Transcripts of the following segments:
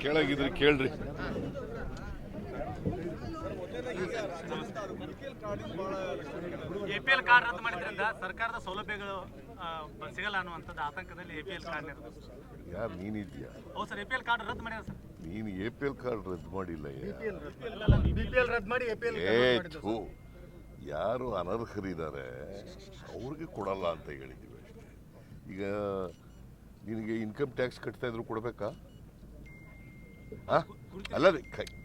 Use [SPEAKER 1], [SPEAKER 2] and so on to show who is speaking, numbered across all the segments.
[SPEAKER 1] ಕೇಳಾಗಿದ್ರೆ ಕೇಳ್ರಿ.
[SPEAKER 2] APL card ರದ್ದು ಮಾಡಿದ್ರಿಂದ ಸರ್ಕಾರದ ಸೌಲಭ್ಯಗಳು ಸಿಗಲ್ಲ ಅನ್ನುವಂಥದ್ದು ಆತಂಕದಲ್ಲಿ ಎಪಿಎಲ್ ಕಾರ್ಡ್
[SPEAKER 1] ಯಾರು ನೀನಿದ್ಯಾ?
[SPEAKER 2] ಹೌದು ಸರ್, ಎಪಿಎಲ್ ಕಾರ್ಡ್ ರದ್ದು ಮಾಡ್ಯಾರ ಸರ್.
[SPEAKER 1] ನೀನು ಎಪಿಎಲ್ ಕಾರ್ಡ್ ರದ್ದು ಮಾಡಿಲ್ಲ.
[SPEAKER 2] ಬಿಪಿಎಲ್ ರದ್ದು ಮಾಡಿ ಎಪಿಎಲ್
[SPEAKER 1] ಯಾರು ಅನರ್ಹರಿದ್ದಾರೆ ಅವ್ರಿಗೆ ಕೊಡಲ್ಲ ಅಂತ ಹೇಳಿದ್ದೀವಿ ಅಷ್ಟೇ. ಈಗ ನಿನಗೆ ಇನ್ಕಮ್ ಟ್ಯಾಕ್ಸ್ ಕಟ್ತಾ ಇದ್ರು ಕೊಡ್ಬೇಕಾ? ಅಲ್ಲ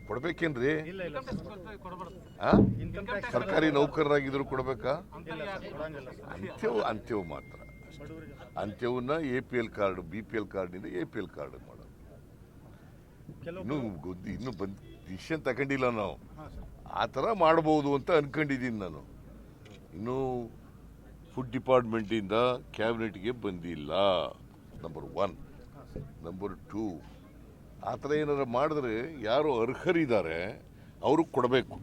[SPEAKER 1] ಕೊಡ್ಬೇಕೇನ್ರಿ? ಸರ್ಕಾರಿ ನೌಕರರಾಗಿದ್ರು ಕೊಡ್ಬೇಕಾ? ಅಂತ್ಯವು ಮಾತ್ರ. ಅಂತ್ಯವನ್ನ ಎಪಿಎಲ್ ಕಾರ್ಡ್ ಬಿಪಿಎಲ್ ಕಾರ್ಡ್ನಿಂದ ಎಪಿಎಲ್ ಕಾರ್ಡ್ ಮಾಡೋದು. ಇನ್ನು ಡಿಸಿಷನ್ ತಗೊಂಡಿಲ್ಲ ನಾವು. ಆ ಥರ ಮಾಡ್ಬೋದು ಅಂತ ಅನ್ಕೊಂಡಿದ್ದೀನಿ ನಾನು. ಇನ್ನು ಫುಡ್ ಡಿಪಾರ್ಟ್ಮೆಂಟಿಂದ ಕ್ಯಾಬಿನೆಟ್ಗೆ ಬಂದಿಲ್ಲ, ನಂಬರ್ 1. ನಂಬರ್ 2, ಆ ಥರ ಏನಾದ್ರು ಮಾಡಿದ್ರೆ ಯಾರು ಅರ್ಹರಿದ್ದಾರೆ ಅವ್ರಿಗೆ ಕೊಡಬೇಕು,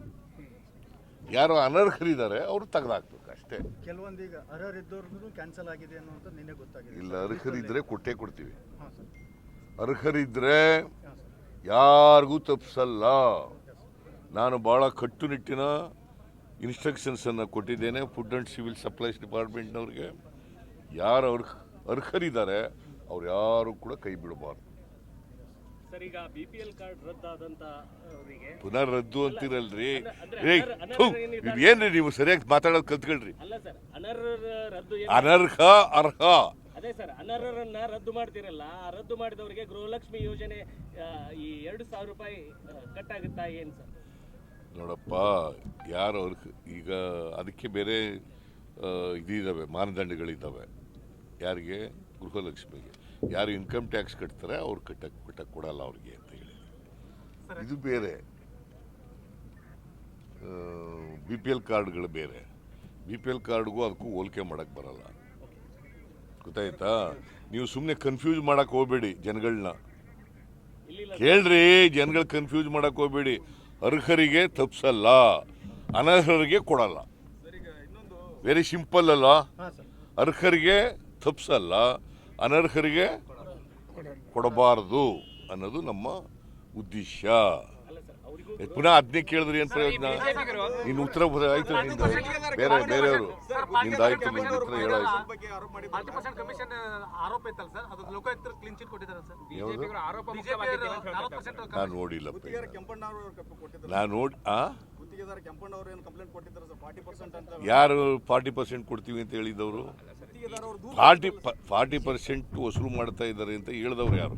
[SPEAKER 1] ಯಾರು ಅನರ್ಹರಿದ್ದಾರೆ ಅವರು ತೆಗೆದಾಕ್ಬೇಕು ಅಷ್ಟೇ.
[SPEAKER 3] ಕೆಲವೊಂದೀಗ ಅರ್ಹರಿದ್ದವ್ರದ್ದು ಕ್ಯಾನ್ಸಲ್ ಆಗಿದೆ ಅನ್ನೋದು ನಿನ್ನೆ ಗೊತ್ತಾಗಿದೆ.
[SPEAKER 1] ಇಲ್ಲ, ಅರ್ಹರಿದ್ರೆ ಕೊಟ್ಟೇ ಕೊಡ್ತೀವಿ. ಅರ್ಹರಿದ್ರೆ ಯಾರಿಗೂ ತಪ್ಪಿಸಲ್ಲ. ನಾನು ಭಾಳ ಕಟ್ಟುನಿಟ್ಟಿನ ಇನ್ಸ್ಟ್ರಕ್ಷನ್ಸನ್ನು ಕೊಟ್ಟಿದ್ದೇನೆ ಫುಡ್ ಆ್ಯಂಡ್ ಸಿವಿಲ್ ಸಪ್ಲೈಸ್ ಡಿಪಾರ್ಟ್ಮೆಂಟ್ನವ್ರಿಗೆ. ಯಾರು ಅರ್ಹರಿದ್ದಾರೆ ಅವ್ರು ಯಾರು ಕೂಡ ಕೈ ಬಿಡಬಾರ್ದು. ಪುನಃ ರದ್ದು ಅಂತಿರಲ್ರಿ. ಏನ್ರಿ ನೀವು ಸರಿಯಾಗಿ ಮಾತಾಡೋದು ಕಲ್ತ್ಕೊಳ್ರಿ. ಅನರ್ಹ ಅರ್ಹ
[SPEAKER 4] ಅದೇ ಸರ್, ಅನರ್ಹರನ್ನ ರದ್ದು ಮಾಡ್ತಿರಲ್ಲ, ರದ್ದು ಮಾಡಿದವರಿಗೆ ಗೃಹಲಕ್ಷ್ಮಿ ಯೋಜನೆ ಈ 2,000 ರೂಪಾಯಿ ಕಟ್ ಆಗುತ್ತಾ ಏನು ಸರ್?
[SPEAKER 1] ನೋಡಪ್ಪ, ಯಾರು ಈಗ ಅದಕ್ಕೆ ಬೇರೆ ಇದಿದ್ದಾವೆ, ಮಾನದಂಡಗಳಿದ್ದಾವೆ. ಯಾರಿಗೆ? ಗೃಹಲಕ್ಷ್ಮಿಗೆ. ಯಾರು ಇನ್ಕಮ್ ಟ್ಯಾಕ್ಸ್ ಕಟ್ತಾರೆ ಅವ್ರು ಕಟ್ಟಕ್ಕೆ ಕೊಡಲ್ಲ ಅವ್ರಿಗೆ ಅಂತ ಹೇಳಿ. ಇದು ಬೇರೆ. ಬಿಪಿಎಲ್ ಕಾರ್ಡ್ಗಳು ಬೇರೆ. ಬಿಪಿಎಲ್ ಕಾರ್ಡ್ಗೂ ಅದಕ್ಕೂ ಹೋಲಿಕೆ ಮಾಡಕ್ಕೆ ಬರಲ್ಲ. ಗೊತ್ತಾಯ್ತಾ? ನೀವು ಸುಮ್ಮನೆ ಕನ್ಫ್ಯೂಸ್ ಮಾಡಕ್ಕೆ ಹೋಗ್ಬೇಡಿ ಜನಗಳನ್ನ. ಕೇಳ್ರಿ, ಜನಗಳು ಕನ್ಫ್ಯೂಸ್ ಮಾಡಕ್ಕೆ ಹೋಗ್ಬೇಡಿ. ಅರ್ಹರಿಗೆ ತಪ್ಪಿಸಲ್ಲ, ಅನರ್ಹರಿಗೆ ಕೊಡಲ್ಲ. ವೆರಿ ಸಿಂಪಲ್ ಅಲ್ಲ? ಅರ್ಹರಿಗೆ ತಪ್ಪಿಸಲ್ಲ, ಅನರ್ಹರಿಗೆ ಕೊಡಬಾರದು ಅನ್ನೋದು ನಮ್ಮ ಉದ್ದೇಶ. ಪುನಃ ಅದನ್ನೇ ಕೇಳಿದ್ರಿ ಏನು ಪ್ರಯೋಜನ? ನಿನ್ನ ಉತ್ತರ ಆಯ್ತು, ನಿಂದು ಬೇರೆಯವರು ನಿಂದಾಯ್ತು, ನಿನ್ನ ಉತ್ತರ ಹೇಳಾಯ್ತು. ನಾನು ನೋಡಿಲ್ಲಪ್ಪ. ಯಾರು 40% ಕೊಡ್ತೀವಿ ಅಂತ ಹೇಳಿದವರು? 40% ವಸೂಲು ಮಾಡ್ತಾ ಇದ್ದಾರೆ ಅಂತ ಹೇಳಿದವ್ರು ಯಾರು?